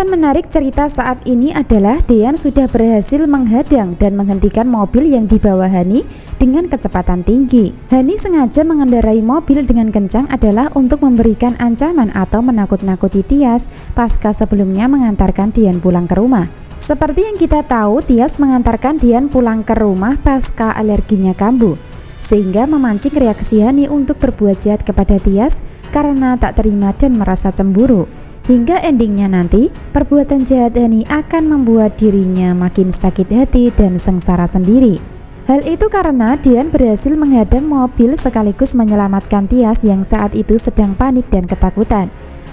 Pembahasan menarik cerita saat ini adalah Dean sudah berhasil menghadang dan menghentikan mobil yang dibawa Hani dengan kecepatan tinggi. Hani sengaja mengendarai mobil dengan kencang adalah untuk memberikan ancaman atau menakut-nakuti Tias pasca sebelumnya mengantarkan Dean pulang ke rumah. Seperti yang kita tahu, Tias mengantarkan Dean pulang ke rumah pasca alerginya kambuh, sehingga memancing reaksi Hani untuk berbuat jahat kepada Tias karena tak terima dan merasa cemburu. Hingga endingnya nanti, perbuatan jahat Hani akan membuat dirinya makin sakit hati dan sengsara sendiri. Hal itu karena Dean berhasil menghadang mobil sekaligus menyelamatkan Tias yang saat itu sedang panik dan ketakutan.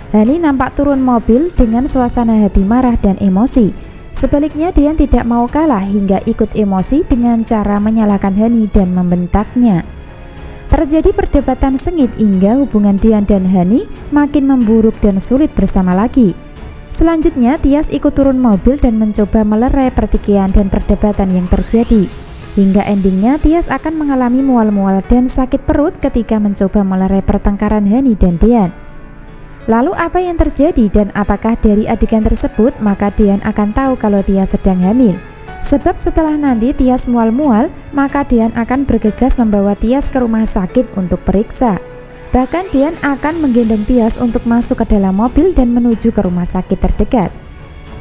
Hani nampak turun mobil dengan suasana hati marah dan emosi. Sebaliknya Dean tidak mau kalah hingga ikut emosi dengan cara menyalahkan Hani dan membentaknya. Terjadi perdebatan sengit hingga hubungan Dean dan Hani makin memburuk dan sulit bersama lagi. Selanjutnya Tias ikut turun mobil dan mencoba melerai pertikaian dan perdebatan yang terjadi. Hingga endingnya Tias akan mengalami mual-mual dan sakit perut ketika mencoba melerai pertengkaran Hani dan Dean. Lalu apa yang terjadi dan apakah dari adegan tersebut maka Dean akan tahu kalau Tias sedang hamil? Sebab setelah nanti Tias mual-mual, maka Dean akan bergegas membawa Tias ke rumah sakit untuk periksa. Bahkan Dean akan menggendong Tias untuk masuk ke dalam mobil dan menuju ke rumah sakit terdekat.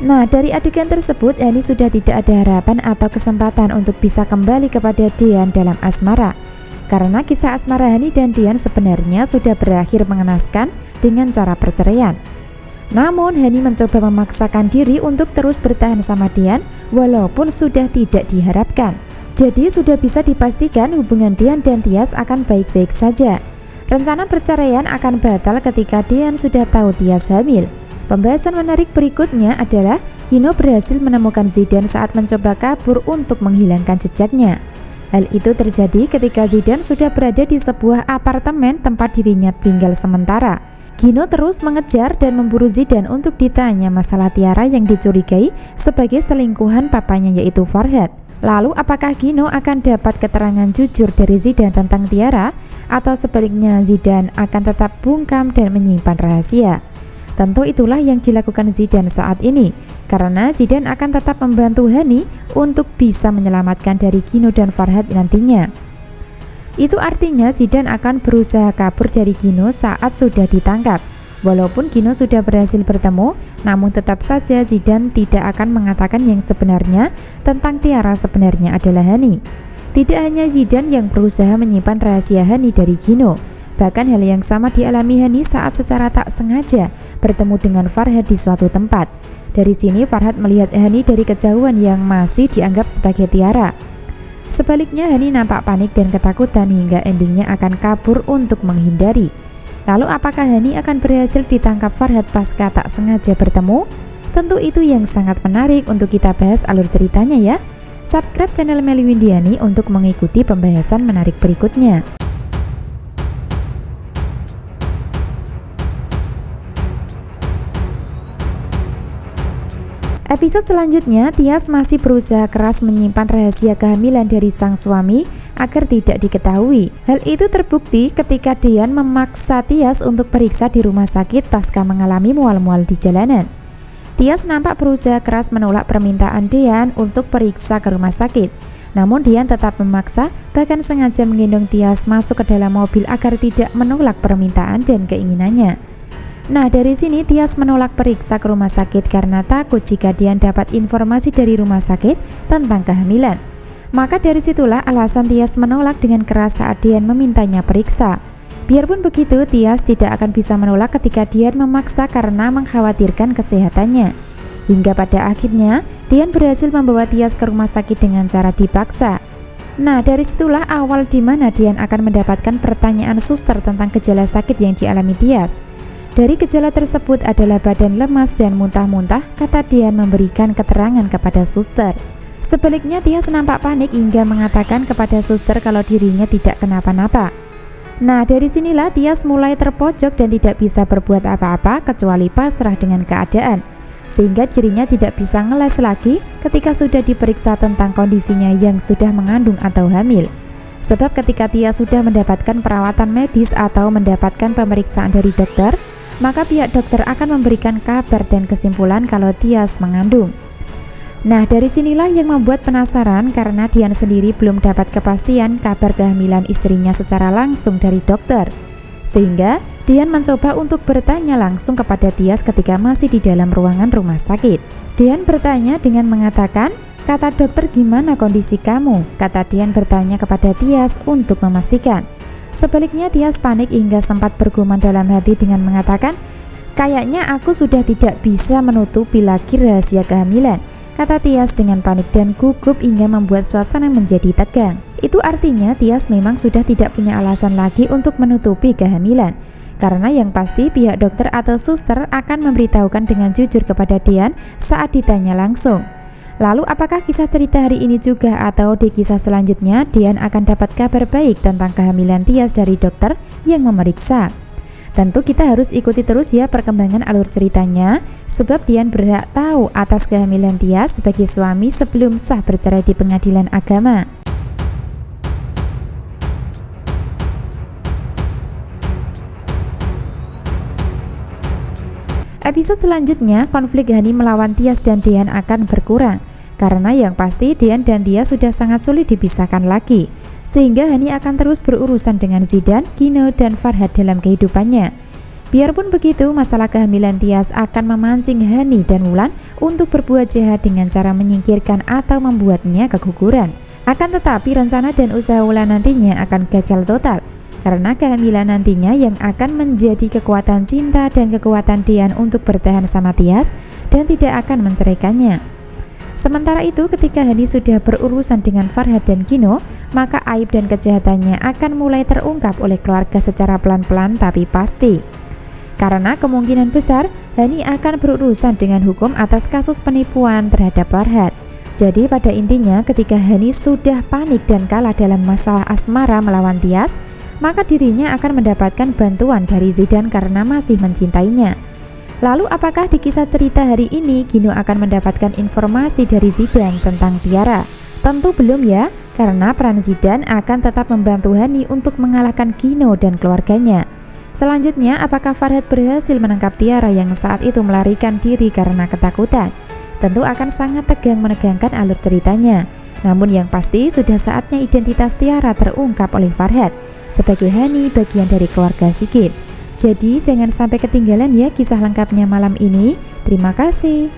Nah, dari adegan tersebut Hani sudah tidak ada harapan atau kesempatan untuk bisa kembali kepada Dean dalam asmara. Karena kisah asmara Hani dan Dean sebenarnya sudah berakhir mengenaskan dengan cara perceraian. Namun Hani mencoba memaksakan diri untuk terus bertahan sama Dean walaupun sudah tidak diharapkan. Jadi sudah bisa dipastikan hubungan Dean dan Tias akan baik-baik saja. Rencana perceraian akan batal ketika Dean sudah tahu Tias hamil. Pembahasan menarik berikutnya adalah Gino berhasil menemukan Zidane saat mencoba kabur untuk menghilangkan jejaknya. Hal itu terjadi ketika Zidane sudah berada di sebuah apartemen tempat dirinya tinggal sementara. Gino terus mengejar dan memburu Zidane untuk ditanya masalah Tiara yang dicurigai sebagai selingkuhan papanya yaitu Farhad. Lalu apakah Gino akan dapat keterangan jujur dari Zidane tentang Tiara atau sebaliknya Zidane akan tetap bungkam dan menyimpan rahasia? Tentu itulah yang dilakukan Zidane saat ini karena Zidane akan tetap membantu Hani untuk bisa menyelamatkan dari Gino dan Farhad nantinya. Itu artinya Zidane akan berusaha kabur dari Gino saat sudah ditangkap. Walaupun Gino sudah berhasil bertemu, namun tetap saja Zidane tidak akan mengatakan yang sebenarnya tentang Tiara sebenarnya adalah Hani. Tidak hanya Zidane yang berusaha menyimpan rahasia Hani dari Gino, bahkan hal yang sama dialami Hani saat secara tak sengaja bertemu dengan Farhad di suatu tempat. Dari sini Farhad melihat Hani dari kejauhan yang masih dianggap sebagai Tiara. Sebaliknya Hani nampak panik dan ketakutan hingga endingnya akan kabur untuk menghindari. Lalu apakah Hani akan berhasil ditangkap Farhad pasca tak sengaja bertemu? Tentu itu yang sangat menarik untuk kita bahas alur ceritanya ya. Subscribe channel Melly Windiani untuk mengikuti pembahasan menarik berikutnya. Episode selanjutnya, Tias masih berusaha keras menyimpan rahasia kehamilan dari sang suami agar tidak diketahui. Hal itu terbukti ketika Dean memaksa Tias untuk periksa di rumah sakit pasca mengalami mual-mual di jalanan. Tias nampak berusaha keras menolak permintaan Dean untuk periksa ke rumah sakit. Namun Dean tetap memaksa, bahkan sengaja menggendong Tias masuk ke dalam mobil agar tidak menolak permintaan dan keinginannya. Nah, dari sini Tias menolak periksa ke rumah sakit karena takut jika Dean dapat informasi dari rumah sakit tentang kehamilan. Maka dari situlah alasan Tias menolak dengan keras saat Dean memintanya periksa. Biarpun begitu, Tias tidak akan bisa menolak ketika Dean memaksa karena mengkhawatirkan kesehatannya. Hingga pada akhirnya, Dean berhasil membawa Tias ke rumah sakit dengan cara dipaksa. Nah, dari situlah awal di mana Dean akan mendapatkan pertanyaan suster tentang gejala sakit yang dialami Tias. Dari gejala tersebut adalah badan lemas dan muntah-muntah, kata Dean memberikan keterangan kepada suster. Sebaliknya Tias nampak panik hingga mengatakan kepada suster kalau dirinya tidak kenapa-napa. Nah, dari sinilah Tias mulai terpojok dan tidak bisa berbuat apa-apa kecuali pasrah dengan keadaan. Sehingga dirinya tidak bisa ngeles lagi ketika sudah diperiksa tentang kondisinya yang sudah mengandung atau hamil. Sebab ketika Tias sudah mendapatkan perawatan medis atau mendapatkan pemeriksaan dari dokter, maka pihak dokter akan memberikan kabar dan kesimpulan kalau Tias mengandung. Nah, dari sinilah yang membuat penasaran karena Dian sendiri belum dapat kepastian kabar kehamilan istrinya secara langsung dari dokter. Sehingga Dian mencoba untuk bertanya langsung kepada Tias ketika masih di dalam ruangan rumah sakit. Dian bertanya dengan mengatakan, "Kata dokter, gimana kondisi kamu?" Kata Dian bertanya kepada Tias untuk memastikan. Sebaliknya Tias panik hingga sempat bergumam dalam hati dengan mengatakan, "Kayaknya aku sudah tidak bisa menutupi lagi rahasia kehamilan," kata Tias dengan panik dan gugup hingga membuat suasana menjadi tegang. Itu artinya Tias memang sudah tidak punya alasan lagi untuk menutupi kehamilan. Karena yang pasti pihak dokter atau suster akan memberitahukan dengan jujur kepada Dian saat ditanya langsung. Lalu apakah kisah cerita hari ini juga atau di kisah selanjutnya Dian akan dapat kabar baik tentang kehamilan Tias dari dokter yang memeriksa? Tentu kita harus ikuti terus ya perkembangan alur ceritanya, sebab Dian berhak tahu atas kehamilan Tias sebagai suami sebelum sah bercerai di pengadilan agama. Episode selanjutnya, konflik Hani melawan Tias dan Dian akan berkurang, karena yang pasti Dian dan Tias sudah sangat sulit dipisahkan lagi. Sehingga Hani akan terus berurusan dengan Zidan, Gino, dan Farhad dalam kehidupannya. Biarpun begitu, masalah kehamilan Tias akan memancing Hani dan Wulan untuk berbuat jahat dengan cara menyingkirkan atau membuatnya keguguran. Akan tetapi rencana dan usaha Wulan nantinya akan gagal total, karena kehamilan nantinya yang akan menjadi kekuatan cinta dan kekuatan Dian untuk bertahan sama Tias dan tidak akan menceraikannya. Sementara itu, ketika Hani sudah berurusan dengan Farhad dan Gino, maka aib dan kejahatannya akan mulai terungkap oleh keluarga secara pelan-pelan tapi pasti. Karena kemungkinan besar Hani akan berurusan dengan hukum atas kasus penipuan terhadap Farhad. Jadi pada intinya ketika Hani sudah panik dan kalah dalam masalah asmara melawan Tias, maka dirinya akan mendapatkan bantuan dari Zidan karena masih mencintainya. Lalu apakah di kisah cerita hari ini Gino akan mendapatkan informasi dari Zidan tentang Tiara? Tentu belum ya, karena peran Zidan akan tetap membantu Hani untuk mengalahkan Gino dan keluarganya. Selanjutnya, apakah Farhad berhasil menangkap Tiara yang saat itu melarikan diri karena ketakutan? Tentu akan sangat tegang menegangkan alur ceritanya. Namun yang pasti sudah saatnya identitas Tiara terungkap oleh Farhad sebagai Hani bagian dari keluarga Sigit. Jadi jangan sampai ketinggalan ya kisah lengkapnya malam ini. Terima kasih.